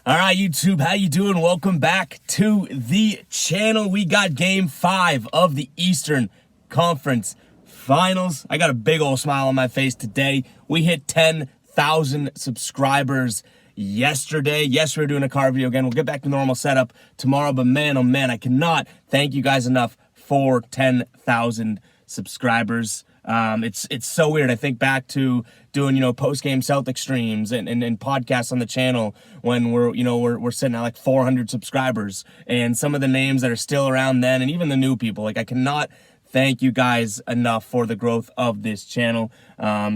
All right, YouTube, how you doing? Welcome back to the channel. We got Game 5 of the Eastern Conference Finals. I got a big old smile on my face today. We hit 10,000 subscribers yesterday. Yes, we're doing a car video again. We'll get back to normal setup tomorrow, but man, oh man, I cannot thank you guys enough for 10,000 subscribers. It's so weird. I think back to doing, post-game Celtics streams and podcasts on the channel when we're sitting at like 400 subscribers, and some of the names that are still around then, and even the new people, like I cannot thank you guys enough for the growth of this channel.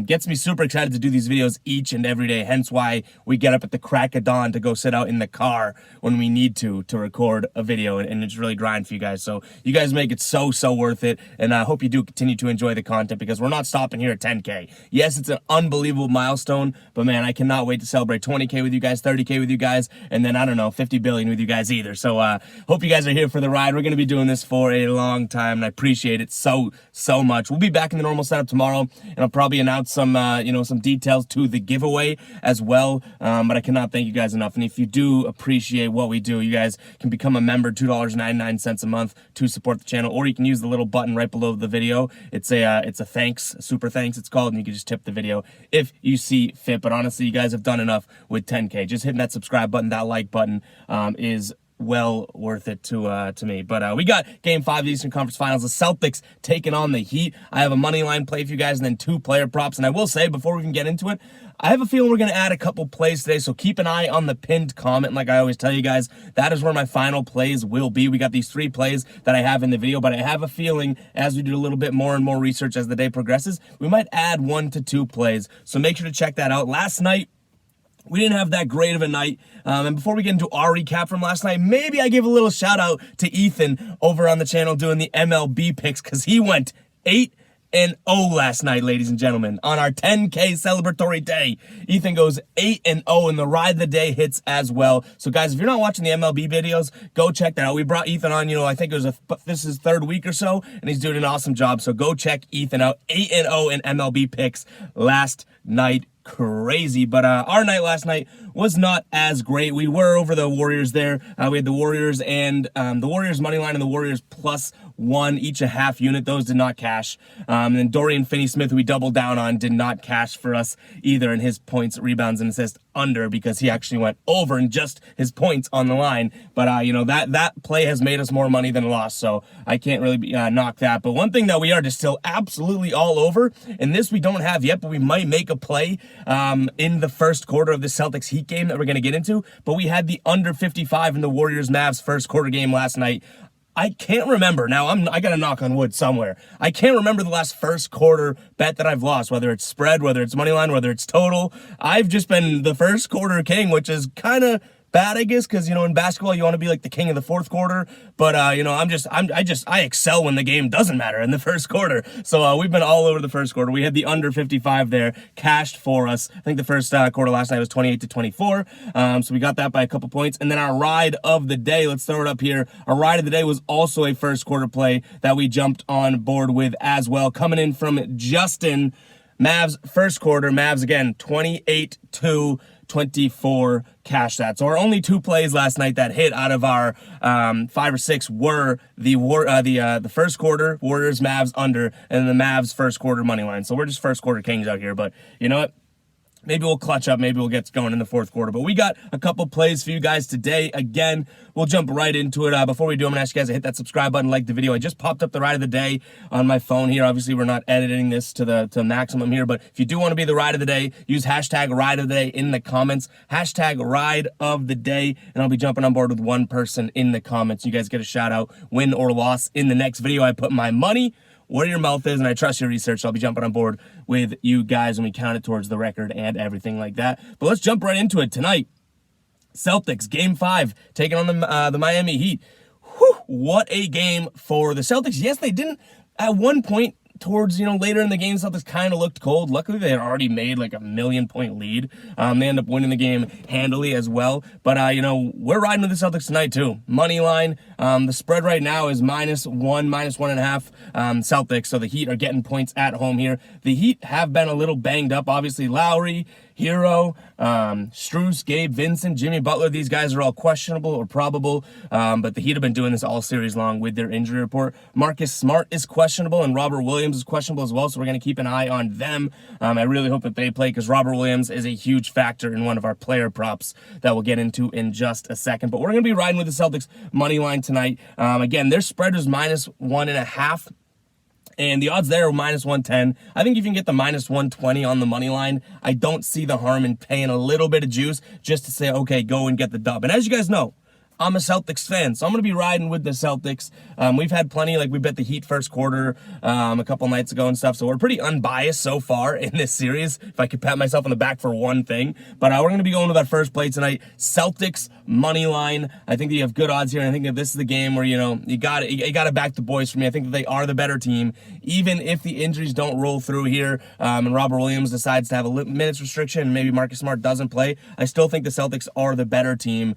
Gets me super excited to do these videos each and every day, hence why we get up at the crack of dawn to go sit out in the car when we need to record a video, and it's really grind for you guys. So you guys make it so worth it, and I hope you do continue to enjoy the content, because we're not stopping here at 10K. Yes, it's an unbelievable milestone, but man, I cannot wait to celebrate 20K with you guys, 30K with you guys, and then, I don't know, 50 billion with you guys either. So hope you guys are here for the ride. We're going to be doing this for a long time, and I appreciate it so much. We'll be back in the normal setup tomorrow, and I'll probably announce some some details to the giveaway as well, but I cannot thank you guys enough. And if you do appreciate what we do, you guys can become a member, $2.99 a month to support the channel, or you can use the little button right below the video. It's a thanks, a super thanks it's called, and you can just tip the video if you see fit. But honestly, you guys have done enough with 10K. Just hitting that subscribe button, that like button is well worth it to me. But we got Game 5 of the Eastern Conference Finals. The Celtics taking on the Heat. I have a money line play for you guys, and then 2 player props. And I will say, before we can get into it, I have a feeling we're going to add a couple plays today, so keep an eye on the pinned comment. Like I always tell you guys, that is where my final plays will be. We got these 3 plays that I have in the video, but I have a feeling as we do a little bit more and more research as the day progresses, we might add 1 to 2 plays. So make sure to check that out. Last night, we didn't have that great of a night, and before we get into our recap from last night, maybe I give a little shout out to Ethan over on the channel doing the MLB picks, because he went 8-0 last night, ladies and gentlemen, on our 10K celebratory day. Ethan goes 8-0, and the ride of the day hits as well. So guys, if you're not watching the MLB videos, go check that out. We brought Ethan on, I think it was this is his 3rd week or so, and he's doing an awesome job. So go check Ethan out. 8-0 in MLB picks last night. Crazy. But our night last night was not as great. We were over the Warriors there. We had the Warriors and the Warriors money line and the Warriors +1 each a half unit. Those did not cash. And then Dorian Finney-Smith, who we doubled down on, did not cash for us either, and his points, rebounds, and assists under, because he actually went over and just his points on the line. But that play has made us more money than loss, so I can't really knock that. But one thing that we are just still absolutely all over, and this we don't have yet, but we might make a play in the first quarter of the Celtics Heat game that we're going to get into. But we had the under 55 in the Warriors Mavs first quarter game last night. I can't remember. Now, I got to knock on wood somewhere. I can't remember the last first quarter bet that I've lost, whether it's spread, whether it's money line, whether it's total. I've just been the first quarter king, which is kind of bad, I guess, because in basketball you want to be like the king of the fourth quarter, but I excel when the game doesn't matter in the first quarter. So we've been all over the first quarter. We had the under 55 there cashed for us. I think the first quarter last night was 28-24, so we got that by a couple points. And then our ride of the day, let's throw it up here. Our ride of the day was also a first quarter play that we jumped on board with as well, coming in from Justin. Mavs first quarter, Mavs again 28-24 cash that. So our only 2 plays last night that hit out of our 5 or 6 were the first quarter Warriors Mavs under, and the Mavs first quarter money line. So we're just first quarter kings out here. But you know what? Maybe we'll clutch up. Maybe we'll get going in the fourth quarter. But we got a couple plays for you guys today. Again, we'll jump right into it. Before we do, I'm going to ask you guys to hit that subscribe button, like the video. I just popped up the ride of the day on my phone here. Obviously, we're not editing this to maximum here. But if you do want to be the ride of the day, use hashtag ride of the day in the comments. Hashtag ride of the day. And I'll be jumping on board with 1 person in the comments. You guys get a shout out, win or loss, in the next video. I put my money where your mouth is, and I trust your research, so I'll be jumping on board with you guys when we count it towards the record and everything like that. But let's jump right into it tonight. Celtics, Game 5, taking on the Miami Heat. Whew, what a game for the Celtics. Yes, they didn't, at one point, towards, later in the game, Celtics kind of looked cold. Luckily, they had already made like a 1,000,000-point lead. They end up winning the game handily as well. But, we're riding with the Celtics tonight, too. Money line. The spread right now is -1, -1.5 Celtics. So the Heat are getting points at home here. The Heat have been a little banged up. Obviously, Lowry, Hero, Strus, Gabe, Vincent, Jimmy Butler. These guys are all questionable or probable, but the Heat have been doing this all series long with their injury report. Marcus Smart is questionable, and Robert Williams is questionable as well, so we're going to keep an eye on them. I really hope that they play because Robert Williams is a huge factor in one of our player props that we'll get into in just a second. But we're going to be riding with the Celtics money line tonight. Again, their spread is -1.5. And the odds there are -110. I think if you can get the -120 on the money line, I don't see the harm in paying a little bit of juice just to say, okay, go and get the dub. And as you guys know, I'm a Celtics fan, so I'm going to be riding with the Celtics. We've had plenty, like we bet the Heat first quarter a couple nights ago and stuff, so we're pretty unbiased so far in this series, if I could pat myself on the back for one thing. But we're going to be going with our first play tonight, Celtics money line. I think that you have good odds here, and I think that this is the game where, you got to back the boys for me. I think that they are the better team, even if the injuries don't roll through here, and Robert Williams decides to have a minutes restriction, and maybe Marcus Smart doesn't play. I still think the Celtics are the better team.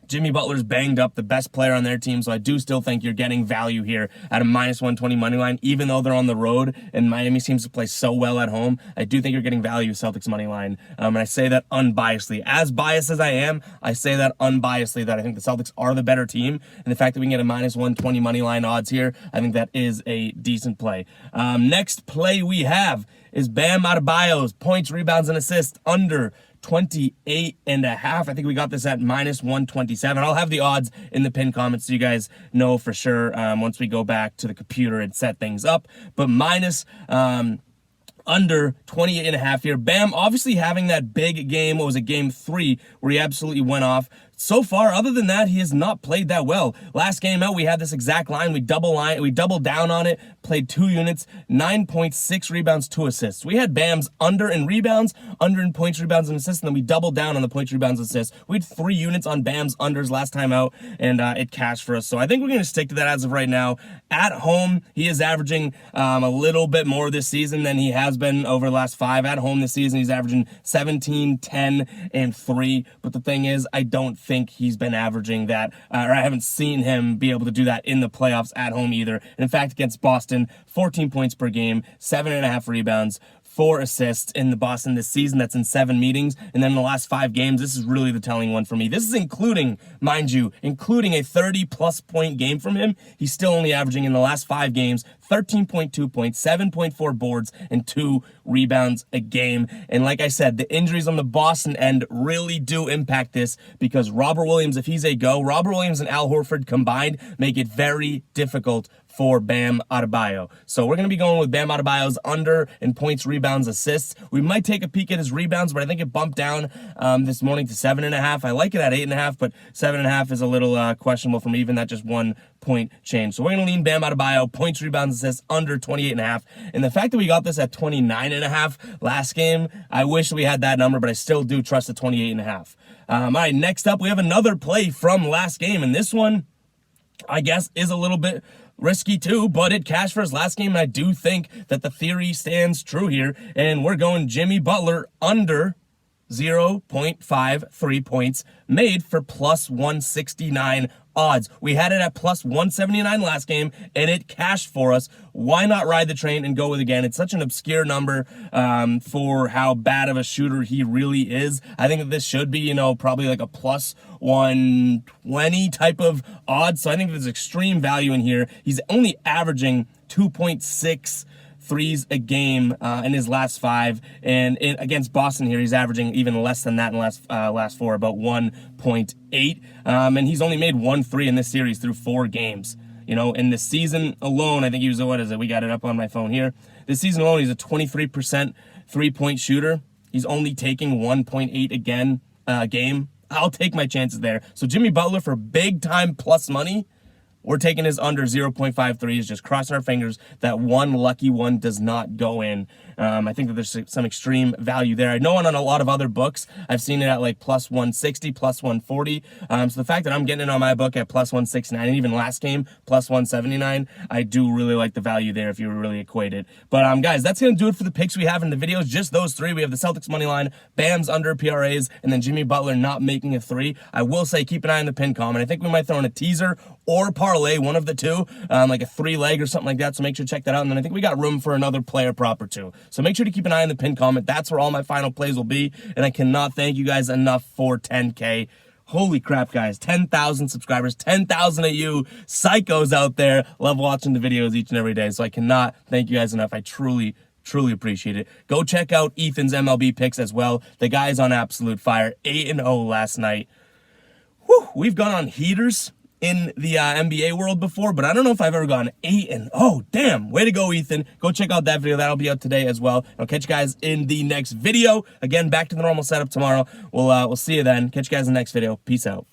Jimmy Butler's banged up, the best player on their team, so I do still think you're getting value here at a -120 money line, even though they're on the road and Miami seems to play so well at home. I do think you're getting value Celtics money line, and I say that unbiasedly. As biased as I am, I say that unbiasedly, that I think the Celtics are the better team, and the fact that we can get a -120 money line odds here, I think that is a decent play. Next play we have is Bam Adebayo's points, rebounds, and assists under 28.5. I think we got this at -127. I'll have the odds in the pinned comments so you guys know for sure once we go back to the computer and set things up. But under 28.5 here. Bam obviously having that big game. What was it, game 3, where he absolutely went off. So far, other than that, he has not played that well. Last game out, we had this exact line. We doubled down on it, played 2 units, 9.6 rebounds, 2 assists. We had Bam's under in rebounds, under in points, rebounds, and assists, and then we doubled down on the points, rebounds, and assists. We had 3 units on Bam's unders last time out, and it cashed for us. So I think we're going to stick to that as of right now. At home, he is averaging a little bit more this season than he has been over the last 5. At home this season, he's averaging 17, 10, and 3. But the thing is, I don't think he's been averaging that, or I haven't seen him be able to do that in the playoffs at home either. And in fact, against Boston, 14 points per game, 7.5 rebounds, 4 assists in the Boston this season. That's in 7 meetings. And then in the last 5 games, this is really the telling one for me. This is including, mind you, including a 30-plus point game from him. He's still only averaging in the last 5 games 13.2 points, 7.4 boards, and 2 rebounds a game. And like I said, the injuries on the Boston end really do impact this because Robert Williams, if he's a go, Robert Williams and Al Horford combined make it very difficult for Bam Adebayo. So we're going to be going with Bam Adebayo's under in points, rebounds, assists. We might take a peek at his rebounds, but I think it bumped down this morning to 7.5. I like it at 8.5, but 7.5 is a little questionable for me, even that just 1 point change. So we're going to lean Bam Adebayo, points, rebounds, assists, under 28.5. And the fact that we got this at 29.5 last game, I wish we had that number, but I still do trust the 28.5. All right, next up, we have another play from last game, and this one, I guess, is a little bit risky too, but it cashed for his last game, and I do think that the theory stands true here, and we're going Jimmy Butler under 0.53 points made for +169 odds. We had it at +179 last game, and it cashed for us. Why not ride the train and go with it again? It's such an obscure number for how bad of a shooter he really is. I think that this should be, probably like a +120 type of odds. So I think there's extreme value in here. He's only averaging 2.6 threes a game in his last 5, and against Boston here, he's averaging even less than that in the last 4, about 1.8, and he's only made 1 3 in this series through 4 games. In the season alone, I think he was, what is it? We got it up on my phone here. This season alone, he's a 23% three-point shooter. He's only taking 1.8 again game. I'll take my chances there. So Jimmy Butler for big-time plus money, we're taking his under 0.53s, just crossing our fingers that one lucky one does not go in. I think that there's some extreme value there. I know on a lot of other books, I've seen it at like +160, +140. So the fact that I'm getting it on my book at +169, and even last game, +179, I do really like the value there if you really equate it. But guys, that's going to do it for the picks we have in the videos. Just those 3. We have the Celtics money line, Bam's under PRAs, and then Jimmy Butler not making a 3. I will say keep an eye on the pin comment. I think we might throw in a teaser or parlay, one of the 2, like a 3-leg or something like that. So make sure to check that out. And then I think we got room for another player prop or 2. So make sure to keep an eye on the pinned comment. That's where all my final plays will be. And I cannot thank you guys enough for 10K. Holy crap, guys. 10,000 subscribers. 10,000 of you psychos out there love watching the videos each and every day. So I cannot thank you guys enough. I truly appreciate it. Go check out Ethan's MLB picks as well. The guy's on absolute fire. 8-0 last night. Whew, we've gone on heaters in the NBA world before, but I don't know if I've ever gone 8-0. Damn, way to go, Ethan. Go check out that video. That'll be out today as well. I'll catch you guys in the next video. Again, back to the normal setup tomorrow. We'll see you then. Catch you guys in the next video. Peace out.